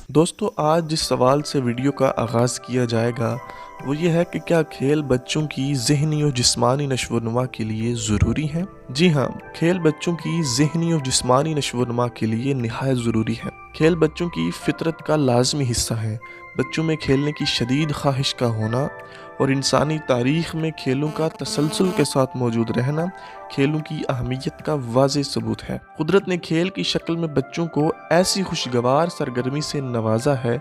دوستو آج جس سوال سے ویڈیو کا آغاز کیا جائے گا وہ یہ ہے کہ کیا کھیل بچوں کی ذہنی اور جسمانی نشو و نما کے لیے ضروری ہیں؟ جی ہاں، کھیل بچوں کی ذہنی اور جسمانی نشو و نما کے لیے نہایت ضروری ہے۔ کھیل بچوں کی فطرت کا لازمی حصہ ہے۔ بچوں میں کھیلنے کی شدید خواہش کا ہونا اور انسانی تاریخ میں کھیلوں کا تسلسل کے ساتھ موجود رہنا کھیلوں کی اہمیت کا واضح ثبوت ہے۔ قدرت نے کھیل کی شکل میں بچوں کو ایسی خوشگوار سرگرمی سے نوازا ہے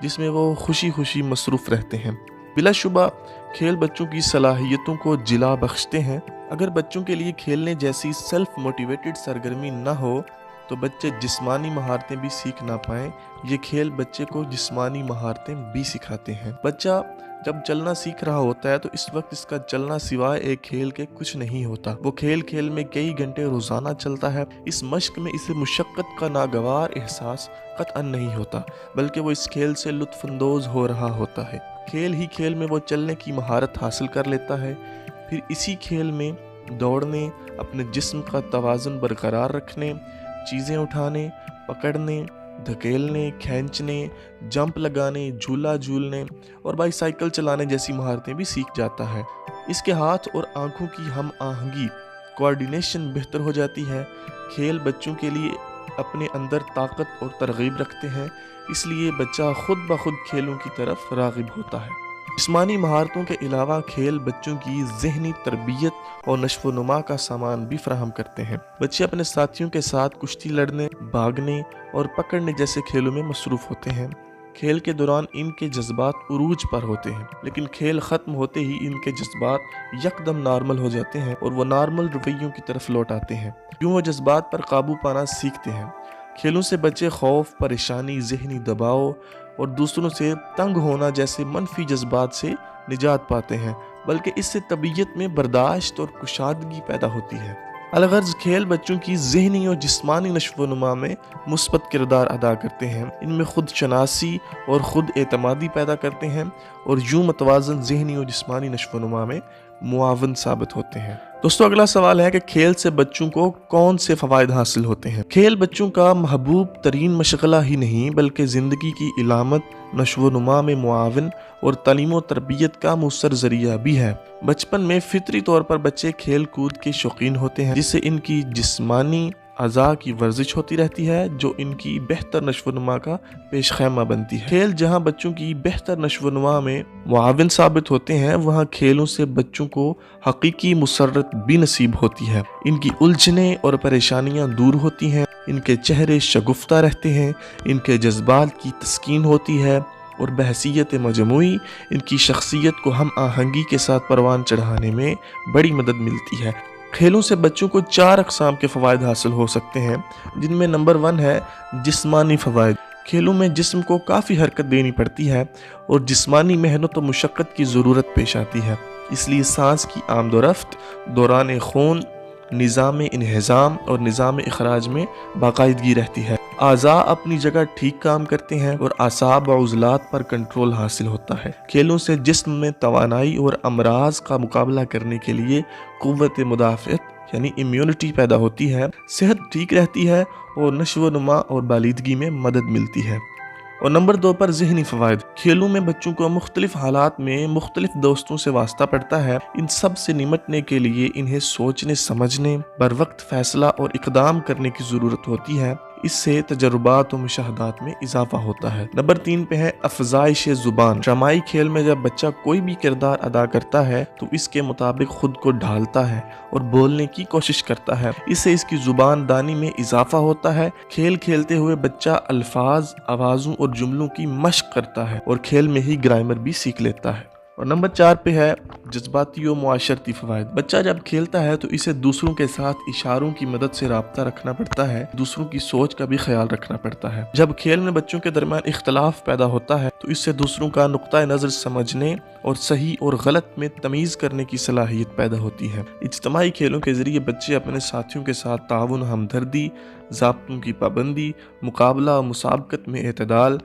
جس میں وہ خوشی خوشی مصروف رہتے ہیں۔ بلا شبہ کھیل بچوں کی صلاحیتوں کو جلا بخشتے ہیں۔ اگر بچوں کے لیے کھیلنے جیسی سیلف موٹیویٹڈ سرگرمی نہ ہو تو بچے جسمانی مہارتیں بھی سیکھ نہ پائیں۔ یہ کھیل بچے کو جسمانی مہارتیں بھی سکھاتے ہیں۔ بچہ جب چلنا سیکھ رہا ہوتا ہے تو اس وقت اس کا چلنا سوائے ایک کھیل کے کچھ نہیں ہوتا۔ وہ کھیل میں کئی گھنٹے روزانہ چلتا ہے۔ اس مشق میں اسے مشقت کا ناگوار احساس قطعاً نہیں ہوتا، بلکہ وہ اس کھیل سے لطف اندوز ہو رہا ہوتا ہے۔ کھیل میں وہ چلنے کی مہارت حاصل کر لیتا ہے، پھر اسی کھیل میں دوڑنے، اپنے جسم کا توازن برقرار رکھنے، چیزیں اٹھانے، پکڑنے، دھکیلنے، کھینچنے، جمپ لگانے، جھولا جھولنے اور بائی سائیکل چلانے جیسی مہارتیں بھی سیکھ جاتا ہے۔ اس کے ہاتھ اور آنکھوں کی ہم آہنگی، کوارڈینیشن بہتر ہو جاتی ہے۔ کھیل بچوں کے لیے اپنے اندر طاقت اور ترغیب رکھتے ہیں، اس لیے بچہ خود بخود کھیلوں کی طرف راغب ہوتا ہے۔ جسمانی مہارتوں کے علاوہ کھیل بچوں کی ذہنی تربیت اور نشو و نما کا سامان بھی فراہم کرتے ہیں۔ بچے اپنے ساتھیوں کے ساتھ کشتی لڑنے، بھاگنے اور پکڑنے جیسے کھیلوں میں مصروف ہوتے ہیں۔ کھیل کے دوران ان کے جذبات عروج پر ہوتے ہیں، لیکن کھیل ختم ہوتے ہی ان کے جذبات یکدم نارمل ہو جاتے ہیں اور وہ نارمل رویوں کی طرف لوٹ آتے ہیں۔ یوں وہ جذبات پر قابو پانا سیکھتے ہیں۔ کھیلوں سے بچے خوف، پریشانی، ذہنی دباؤ اور دوسروں سے تنگ ہونا جیسے منفی جذبات سے نجات پاتے ہیں، بلکہ اس سے طبیعت میں برداشت اور کشادگی پیدا ہوتی ہے۔ الغرض کھیل بچوں کی ذہنی اور جسمانی نشو و نما میں مثبت کردار ادا کرتے ہیں۔ ان میں خود شناسی اور خود اعتمادی پیدا کرتے ہیں اور یوں متوازن ذہنی اور جسمانی نشو و نما میں معاون ثابت ہوتے ہیں۔ دوستو اگلا سوال ہے کہ کھیل سے بچوں کو کون سے فوائد حاصل ہوتے ہیں؟ کھیل بچوں کا محبوب ترین مشغلہ ہی نہیں بلکہ زندگی کی علامت، نشو و نما میں معاون اور تعلیم و تربیت کا مؤثر ذریعہ بھی ہے۔ بچپن میں فطری طور پر بچے کھیل کود کے شوقین ہوتے ہیں، جس سے ان کی جسمانی اعضاء کی ورزش ہوتی رہتی ہے جو ان کی بہتر نشو و نما کا پیش خیمہ بنتی ہے۔ کھیل جہاں بچوں کی بہتر نشو و نما میں معاون ثابت ہوتے ہیں، وہاں کھیلوں سے بچوں کو حقیقی مسرت بھی نصیب ہوتی ہے۔ ان کی الجھنیں اور پریشانیاں دور ہوتی ہیں، ان کے چہرے شگفتہ رہتے ہیں، ان کے جذبات کی تسکین ہوتی ہے اور بحیثیت مجموعی ان کی شخصیت کو ہم آہنگی کے ساتھ پروان چڑھانے میں بڑی مدد ملتی ہے۔ کھیلوں سے بچوں کو 4 اقسام کے فوائد حاصل ہو سکتے ہیں، جن میں نمبر 1 ہے جسمانی فوائد۔ کھیلوں میں جسم کو کافی حرکت دینی پڑتی ہے اور جسمانی محنت و مشقت کی ضرورت پیش آتی ہے، اس لیے سانس کی آمد و رفت، دوران خون، نظام انہضام اور نظام اخراج میں باقاعدگی رہتی ہے۔ اعضاء اپنی جگہ ٹھیک کام کرتے ہیں اور اعصاب و عضلات پر کنٹرول حاصل ہوتا ہے۔ کھیلوں سے جسم میں توانائی اور امراض کا مقابلہ کرنے کے لیے قوت مدافعت یعنی امیونٹی پیدا ہوتی ہے، صحت ٹھیک رہتی ہے اور نشو و نما اور بالیدگی میں مدد ملتی ہے۔ اور نمبر 2 پر ذہنی فوائد۔ کھیلوں میں بچوں کو مختلف حالات میں مختلف دوستوں سے واسطہ پڑتا ہے۔ ان سب سے نمٹنے کے لیے انہیں سوچنے سمجھنے، بر وقت فیصلہ اور اقدام کرنے کی ضرورت ہوتی ہے۔ اس سے تجربات و مشاہدات میں اضافہ ہوتا ہے۔ نمبر 3 پہ ہے افزائش زبان۔ ڈرامائی کھیل میں جب بچہ کوئی بھی کردار ادا کرتا ہے تو اس کے مطابق خود کو ڈھالتا ہے اور بولنے کی کوشش کرتا ہے، اس سے اس کی زبان دانی میں اضافہ ہوتا ہے۔ کھیل کھیلتے ہوئے بچہ الفاظ، آوازوں اور جملوں کی مشق کرتا ہے اور کھیل میں ہی گرامر بھی سیکھ لیتا ہے۔ اور نمبر 4 پہ ہے جذباتی و معاشرتی فوائد۔ بچہ جب کھیلتا ہے تو اسے دوسروں کے ساتھ اشاروں کی مدد سے رابطہ رکھنا پڑتا ہے، دوسروں کی سوچ کا بھی خیال رکھنا پڑتا ہے۔ جب کھیل میں بچوں کے درمیان اختلاف پیدا ہوتا ہے تو اس سے دوسروں کا نقطہ نظر سمجھنے اور صحیح اور غلط میں تمیز کرنے کی صلاحیت پیدا ہوتی ہے۔ اجتماعی کھیلوں کے ذریعے بچے اپنے ساتھیوں کے ساتھ تعاون، ہمدردی، ضابطوں کی پابندی، مقابلہ و مسابقت میں اعتدال،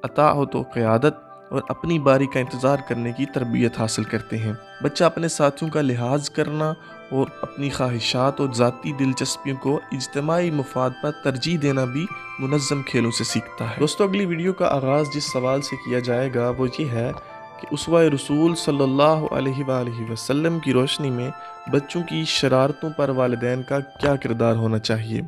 اطاعت و قیادت اور اپنی باری کا انتظار کرنے کی تربیت حاصل کرتے ہیں۔ بچہ اپنے ساتھیوں کا لحاظ کرنا اور اپنی خواہشات اور ذاتی دلچسپیوں کو اجتماعی مفاد پر ترجیح دینا بھی منظم کھیلوں سے سیکھتا ہے۔ دوستو، اگلی ویڈیو کا آغاز جس سوال سے کیا جائے گا وہ یہ ہے کہ اسوہ رسول صلی اللہ علیہ وآلہ وسلم کی روشنی میں بچوں کی شرارتوں پر والدین کا کیا کردار ہونا چاہیے۔